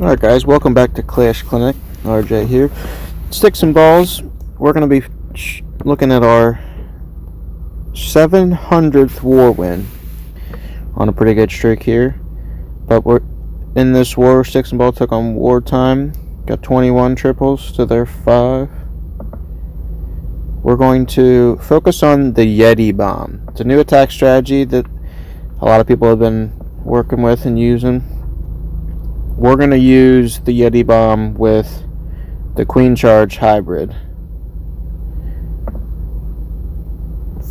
Alright guys, welcome back to Clash Clinic. RJ here. Sticks and balls. We're going to be looking at our 700th war win on a pretty good streak here. But we're in this war. Sticks and ball took on wartime. Got 21 triples to their 5. We're going to focus on the YETI bomb. It's a new attack strategy that a lot of people have been working with and using. We're going to use the YETI bomb with the Queen Charge hybrid.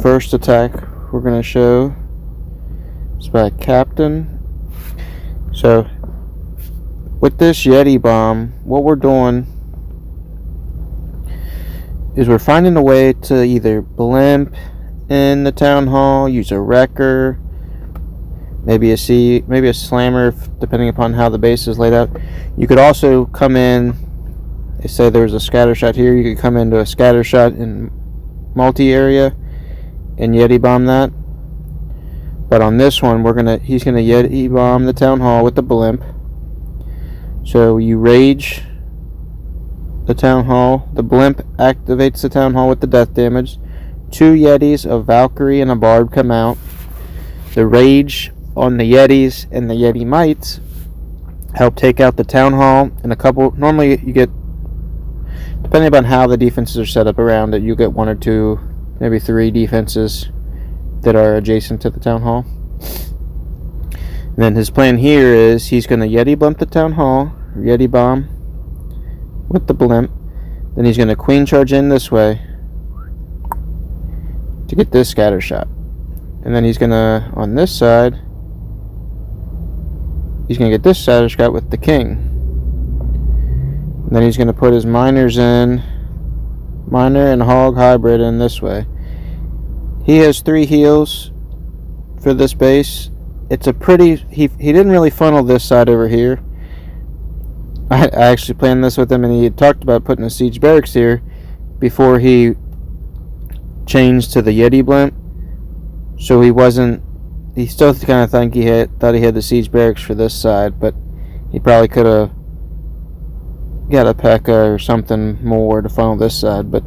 First attack we're going to show is by Captain. So with this YETI bomb, what we're doing is we're finding a way to either blimp in the town hall, use a wrecker, maybe a slammer, depending upon how the base is laid out. You could also come in, say there's a scatter shot here, you could come into a scatter shot in multi-area and YETI bomb that. But on this one, he's gonna YETI bomb the town hall with the blimp. So you rage the town hall, the blimp activates the town hall with the death damage. 2 Yetis, a Valkyrie, and a Barb come out. The rage on the Yetis and the Yeti mites help take out the town hall, and a couple, normally you get, depending upon how the defenses are set up around it, you get 1 or 2, maybe 3 defenses that are adjacent to the town hall. And then his plan here is he's going to YETI blimp the town hall, or YETI bomb with the blimp. Then he's going to Queen Charge in this way to get this scatter shot. And then he's going to, on this side, he's going to get this scatter shot with the king. And then he's going to put his miners in, miner and hog hybrid in this way. He has 3 heals for this base. It's a pretty, he didn't really funnel this side over here. I actually planned this with him, and he had talked about putting a siege barracks here before he changed to the YETI blimp. So he still kind of thought he had the siege barracks for this side, but he probably could have got a P.E.K.K.A. or something more to funnel this side, but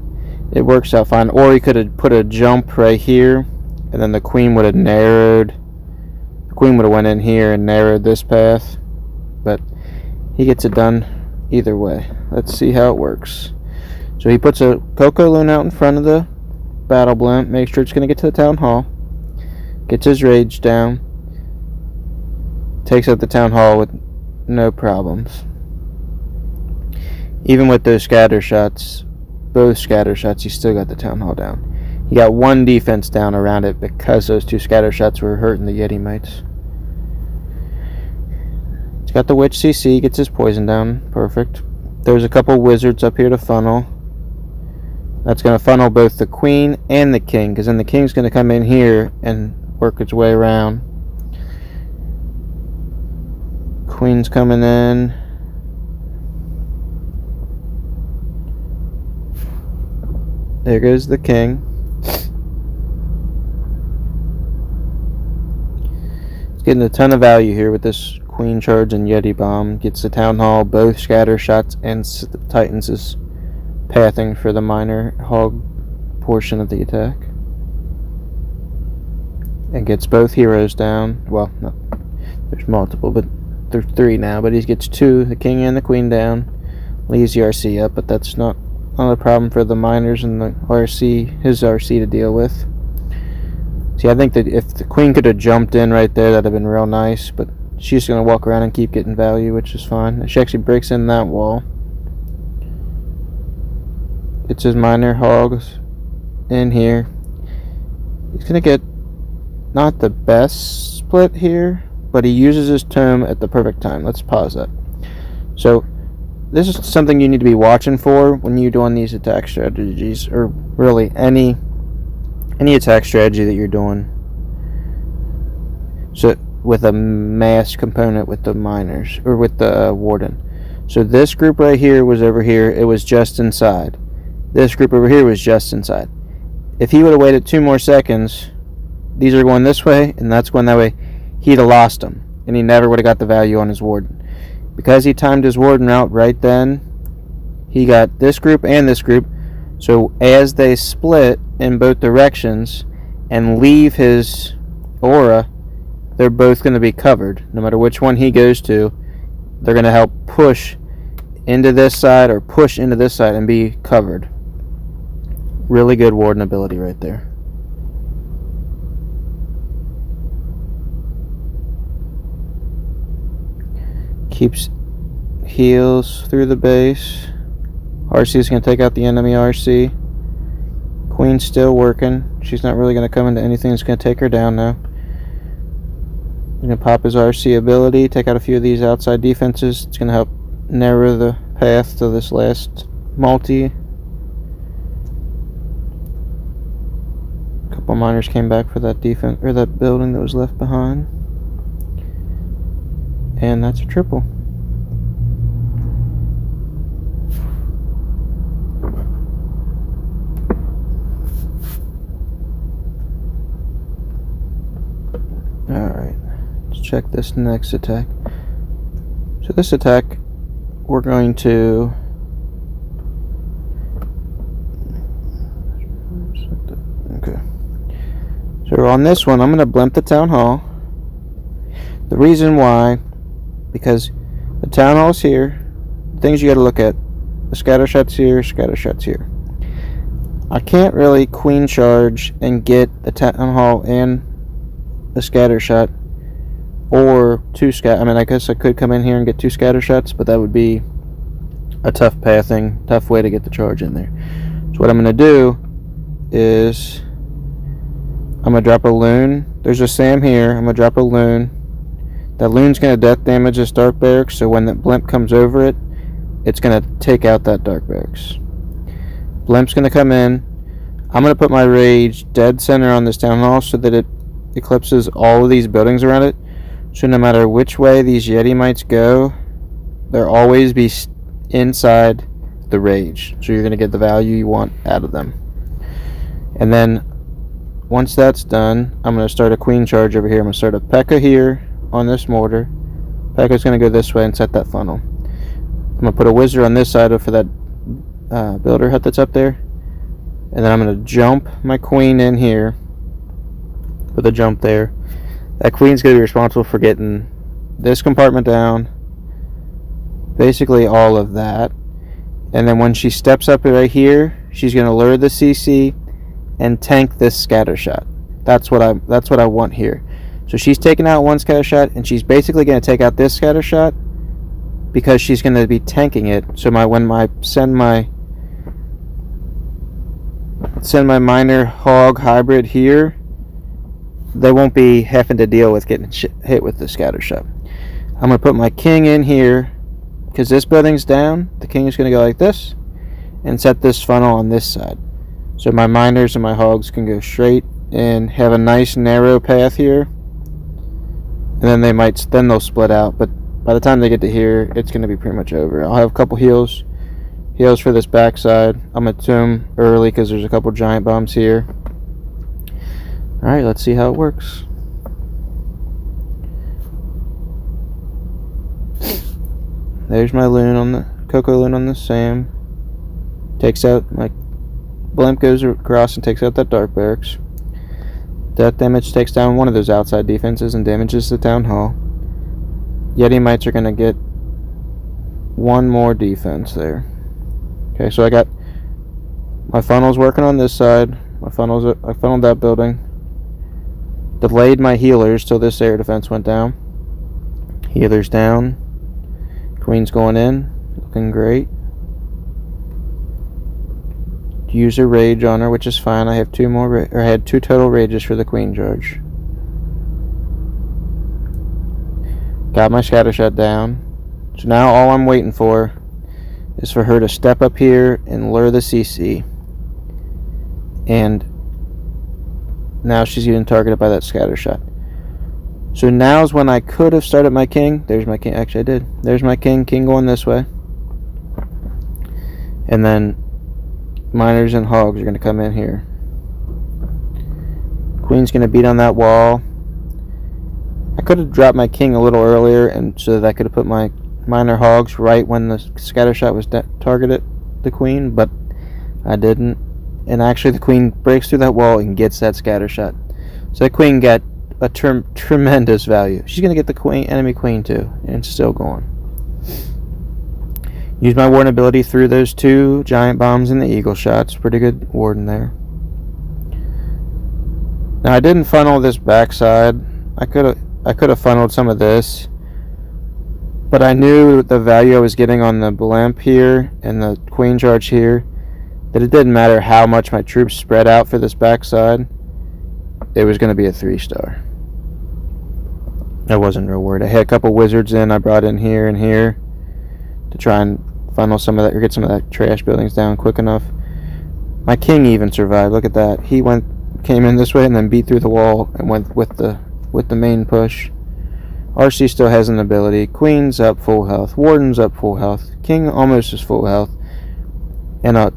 it works out fine. Or he could have put a jump right here, and then the queen would have narrowed. The queen would have went in here and narrowed this path, but he gets it done either way. Let's see how it works. So he puts a Coco Loon out in front of the battle blimp, makes sure it's going to get to the town hall. Gets his rage down. Takes out the town hall with no problems. Even with those scatter shots, both scatter shots, he still got the town hall down. He got 1 defense down around it because those 2 scatter shots were hurting the YETI mites. He's got the witch CC, gets his poison down. Perfect. There's a couple wizards up here to funnel. That's going to funnel both the queen and the king, because then the king's going to come in here and work its way around. Queen's coming in. There goes the king. It's getting a ton of value here with this Queen Charge and YETI bomb. Gets the town hall, both scatter shots, and Titans is pathing for the miner hog portion of the attack. And gets both heroes down. Well, no, there's multiple, but there's 3 now. But he gets 2, the king and the queen down. Leaves the RC up, but that's not a problem for the miners and the RC, his RC to deal with. See, I think that if the queen could have jumped in right there, that'd have been real nice. But she's going to walk around and keep getting value, which is fine. She actually breaks in that wall. Gets his miner hogs in here. He's going to get not the best split here, but he uses his tome at the perfect time. Let's pause that. So this is something you need to be watching for when you're doing these attack strategies, or really any attack strategy that you're doing. So with a mass component with the miners, or with the warden. So this group right here was over here, it was just inside. This group over here was just inside. If he would have waited 2 more seconds, these are going this way and that's going that way, he'd have lost them, and he never would have got the value on his warden. Because he timed his warden route right then, he got this group and this group. So as they split in both directions and leave his aura, they're both going to be covered. No matter which one he goes to, they're going to help push into this side or push into this side and be covered. Really good warden ability right there. Keeps heals through the base. RC is going to take out the enemy RC. Queen's still working. She's not really going to come into anything that's going to take her down now. Going to pop his RC ability, take out a few of these outside defenses. It's going to help narrow the path to this last multi. A couple miners came back for that defense or that building that was left behind. And that's a triple. Alright, let's check this next attack. So this attack, we're going to okay. So on this one, I'm going to blimp the town hall. The reason why, because the town hall's here. Things you got to look at: the scatter shots here, scatter shots here. I can't really queen charge and get the town hall and a scatter shot, or two scatter. I mean, I guess I could come in here and get two scatter shots, but that would be a tough tough way to get the charge in there. So what I'm going to do is I'm going to drop a loon. There's a Sam here. I'm going to drop a loon. That loon's going to death damage this dark barracks, so when that blimp comes over it, it's going to take out that dark barracks. Blimp's going to come in. I'm going to put my rage dead center on this town hall so that it eclipses all of these buildings around it. So no matter which way these Yeti mites go, they'll always be inside the rage. So you're going to get the value you want out of them. And then once that's done, I'm going to start a queen charge over here. I'm going to start a P.E.K.K.A. here on this mortar. P.E.K.K.A.'s going to go this way and set that funnel. I'm going to put a wizard on this side for that builder hut that's up there. And then I'm going to jump my queen in here. With a jump there. That queen's going to be responsible for getting this compartment down. Basically all of that. And then when she steps up right here, she's going to lure the CC and tank this scatter shot. That's what I want here. So she's taking out one scatter shot, and she's basically going to take out this scatter shot because she's going to be tanking it. So when I send my miner hog hybrid here, they won't be having to deal with getting hit with the scatter shot. I'm going to put my king in here because this building's down. The king is going to go like this and set this funnel on this side. So my miners and my hogs can go straight and have a nice narrow path here. And then they'll split out. But by the time they get to here, it's going to be pretty much over. I'll have a couple heals for this backside. I'm going to tomb early because there's a couple giant bombs here. Alright, let's see how it works. There's my loon on the Cocoa loon on the Sam. Takes out my blimp, goes across and takes out that dark barracks. Death damage takes down one of those outside defenses and damages the town hall. Yeti mites are gonna get one more defense there. Okay, so I got my funnels working on this side. I funneled that building. Delayed my healers till this air defense went down. Healers down. Queen's going in. Looking great. Use a rage on her, which is fine. I have I had two total rages for the queen charge. Got my scatter shot down. So now all I'm waiting for is for her to step up here and lure the CC. And now she's getting targeted by that scatter shot. So now's when I could have started my king. There's my king. Actually, I did. There's my king. King going this way. And then miners and hogs are going to come in here. Queen's going to beat on that wall. I could have dropped my king a little earlier, and so that I could have put my minor hogs right when the scatter shot was targeted the queen, but I didn't. And actually the queen breaks through that wall and gets that scatter shot. So that queen got a tremendous value. She's going to get the enemy queen too, and it's still going. Use my warden ability through those 2 giant bombs and the eagle shots. Pretty good warden there. Now I didn't funnel this backside. I could have funneled some of this, but I knew the value I was getting on the blimp here and the queen charge here, that it didn't matter how much my troops spread out for this backside, it was going to be a 3-star. I wasn't real worried. I had a couple wizards I brought in here and here to try and funnel some of that, or get some of that trash buildings down quick enough. My king even survived. Look at that. He came in this way and then beat through the wall and went with the main push. RC still has an ability. Queen's up full health. Warden's up full health. King almost is full health. And I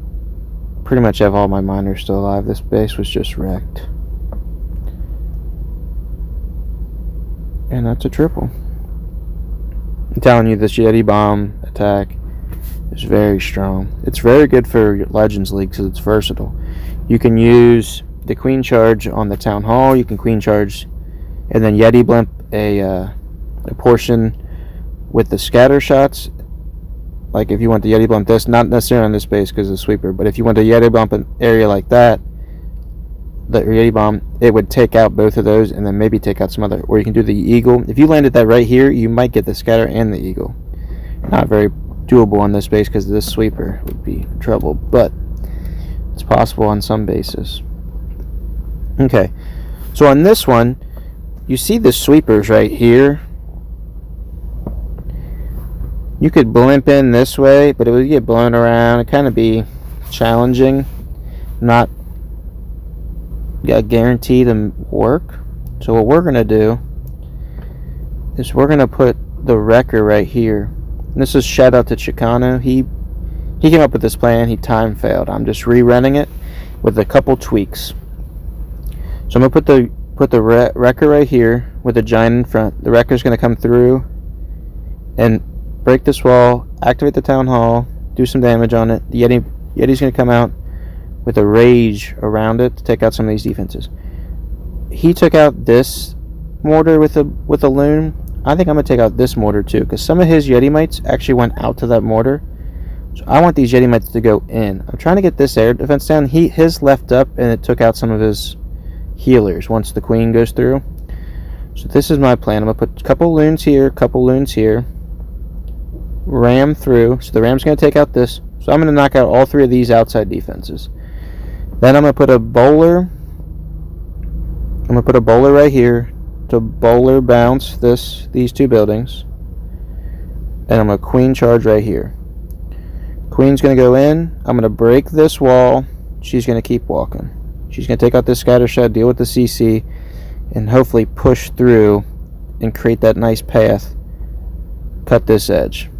pretty much have all my miners still alive. This base was just wrecked. And that's a triple. I'm telling you, this Yeti bomb attack is very strong. It's very good for Legends League because it's versatile. You can use the queen charge on the town hall. You can queen charge and then Yeti blimp a portion with the scatter shots. Like if you want to Yeti blimp this, not necessarily on this base because of the sweeper, but if you want to Yeti bump an area like that, the Yeti bomb, it would take out both of those and then maybe take out some other, or you can do the eagle. If you landed that right here, you might get the scatter and the eagle. Not very doable on this base because this sweeper would be trouble, but it's possible on some bases. Okay, so on this one, you see the sweepers right here. You could blimp in this way, but it would get blown around. It'd kind of be challenging. Not guaranteed to work. So what we're going to do is we're going to put the wrecker right here. And this is shout out to Chicano. He came up with this plan. He time failed. I'm just re-running it with a couple tweaks. So I'm going to put the wrecker right here with the giant in front. The wrecker's going to come through and break this wall, activate the town hall, do some damage on it. The Yeti's going to come out with a rage around it to take out some of these defenses. He took out this mortar with a loon. I think I'm going to take out this mortar too, because some of his Yeti mites actually went out to that mortar. So I want these Yeti mites to go in. I'm trying to get this air defense down. His left up, and it took out some of his healers once the queen goes through. So this is my plan. I'm going to put a couple loons here, ram through. So the ram's going to take out this. So I'm going to knock out all 3 of these outside defenses. Then I'm going to put a bowler. I'm going to put a bowler right here to bowler bounce these 2 buildings. And I'm going to queen charge right here. Queen's going to go in. I'm going to break this wall. She's going to keep walking. She's going to take out this scatter shot, deal with the CC, and hopefully push through and create that nice path. Cut this edge.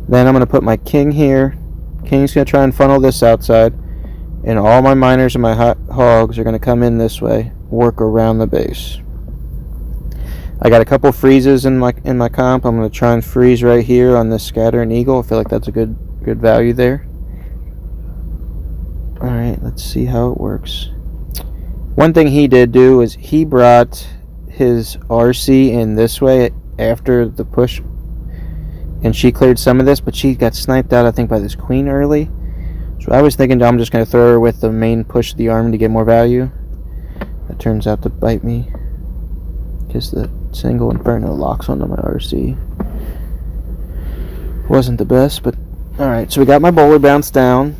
Then I'm going to put my king here. King's going to try and funnel this outside. And all my miners and my hogs are going to come in this way, work around the base. I got a couple freezes in my comp. I'm going to try and freeze right here on this scatter and eagle. I feel like that's a good value there. Alright, let's see how it works. One thing he did do is he brought his RC in this way after the push, and she cleared some of this, but she got sniped out, I think, by this queen early. So I was thinking I'm just going to throw her with the main push of the army to get more value. That turns out to bite me, because the single inferno locks onto my RC. Wasn't the best, but alright. So we got my bowler bounced down.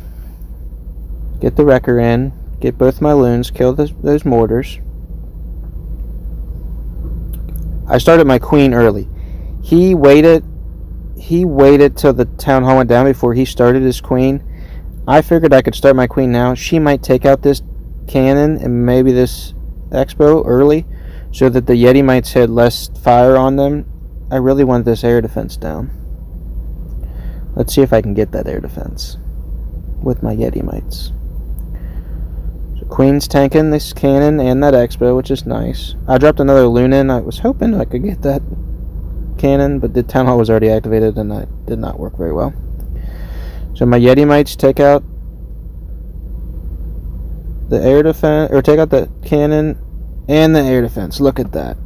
Get the wrecker in. Get both my loons. Kill those mortars. I started my queen early. He waited till the town hall went down before he started his queen. I figured I could start my queen now. She might take out this cannon and maybe this expo early, so that the Yeti mites had less fire on them. I really want this air defense down. Let's see if I can get that air defense with my Yeti mites. So Queen's tanking this cannon and that expo, which is nice. I dropped another loon in. I was hoping I could get that cannon, but the town hall was already activated and it did not work very well. So my Yeti mites take out the air defense, or take out the cannon and the air defense. Look at that.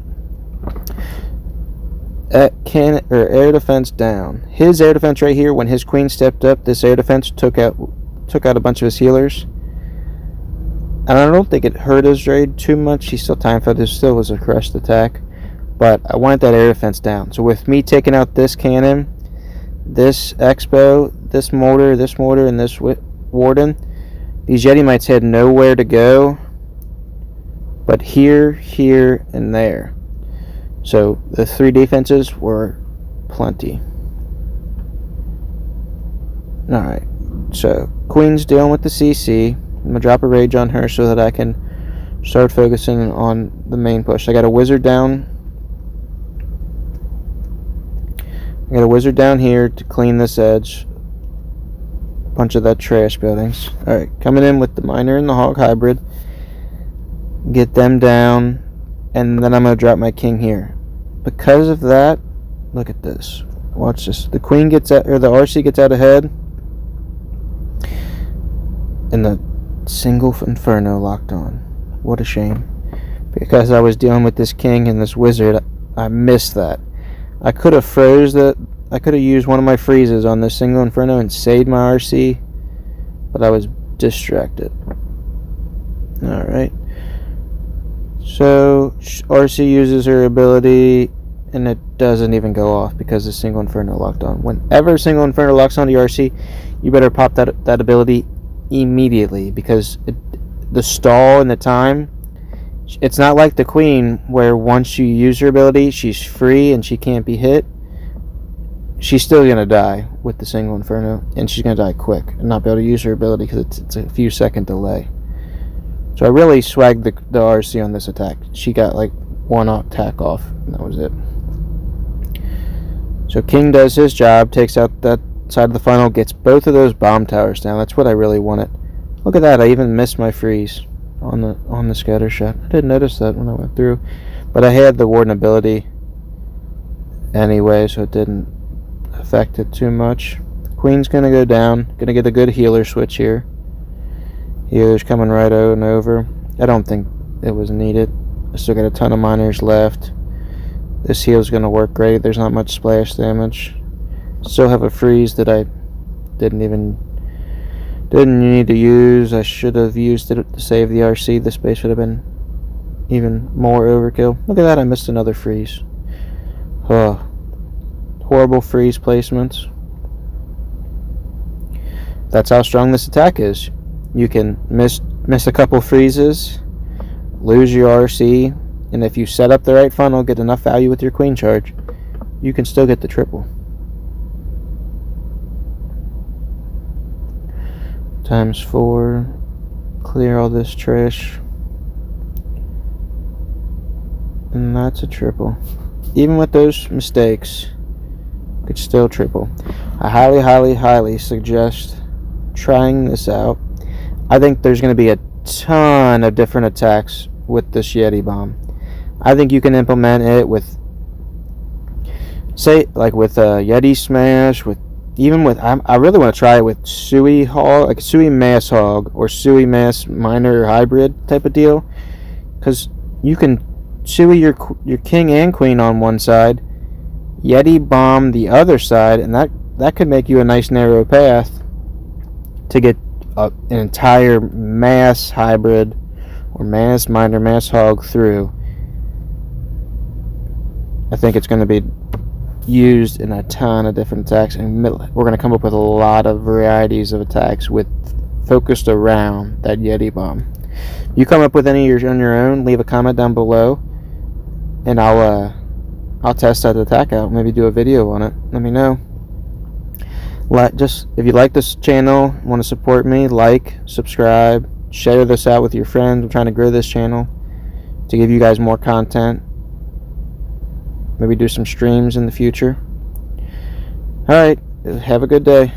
Cannon or air defense down. His air defense right here, when his queen stepped up, this air defense took out a bunch of his healers. And I don't think it hurt his raid too much. He still time fed. There still was a crushed attack, but I wanted that air defense down. So with me taking out this cannon, this Expo, this mortar, and this warden, these Yeti mites had nowhere to go but here, here, and there. So the 3 defenses were plenty. Alright, so Queen's dealing with the CC. I'm going to drop a rage on her so that I can start focusing on the main push. I got a wizard down. I got a wizard down here to clean this edge. Bunch of that trash buildings. Alright, coming in with the miner and the hog hybrid. Get them down. And then I'm going to drop my king here. Because of that, look at this. Watch this. The queen gets out, or the RC gets out ahead. And the single inferno locked on. What a shame. Because I was dealing with this king and this wizard, I missed that. I could have froze that. I could have used one of my freezes on this single inferno and saved my RC, but I was distracted. Alright. So RC uses her ability and it doesn't even go off because the single inferno locked on. Whenever single inferno locks on the RC, you better pop that ability immediately, because the stall and the time, it's not like the queen where once you use her ability she's free and she can't be hit. She's still gonna die with the single inferno, and she's gonna die quick and not be able to use her ability because it's a few second delay. So I really swagged the RC on this attack. She got like 1 attack off and that was it. So King does his job, takes out that side of the funnel, gets both of those bomb towers down. That's what I really wanted. Look at that, I even missed my freeze on the scatter shot. I didn't notice that when I went through, but I had the warden ability anyway, so it didn't affect it too much. Queen's gonna go down, gonna get a good healer switch here. Healer's coming right on over. I don't think it was needed. I still got a ton of miners left. This heal's gonna work great. There's not much splash damage. Still have a freeze that I didn't need to use. I should have used it to save the RC. The space should have been even more overkill. Look at that, I missed another freeze. Oh, horrible freeze placements. That's how strong this attack is. You can miss a couple freezes, lose your RC, and if you set up the right funnel, get enough value with your queen charge, you can still get the triple. ×4, clear all this trash, and that's a triple. Even with those mistakes, you could still triple. I highly, highly, highly suggest trying this out. I think there's going to be a ton of different attacks with this Yeti bomb. I think you can implement it with, say, like with a Yeti smash, with even with, I really want to try it with Sui hog, like Sui mass hog or Sui mass miner hybrid type of deal, because you can Sui your king and queen on one side, Yeti bomb the other side, and that could make you a nice narrow path to get an entire mass hybrid or mass miner mass hog through. I think it's going to be used in a ton of different attacks, and we're going to come up with a lot of varieties of attacks focused around that Yeti bomb. You come up with any on your own, leave a comment down below, and I'll test that attack out. Maybe do a video on it. Let me know. Just if you like this channel, want to support me, like, subscribe, share this out with your friends. I'm trying to grow this channel to give you guys more content. Maybe do some streams in the future. Alright, have a good day.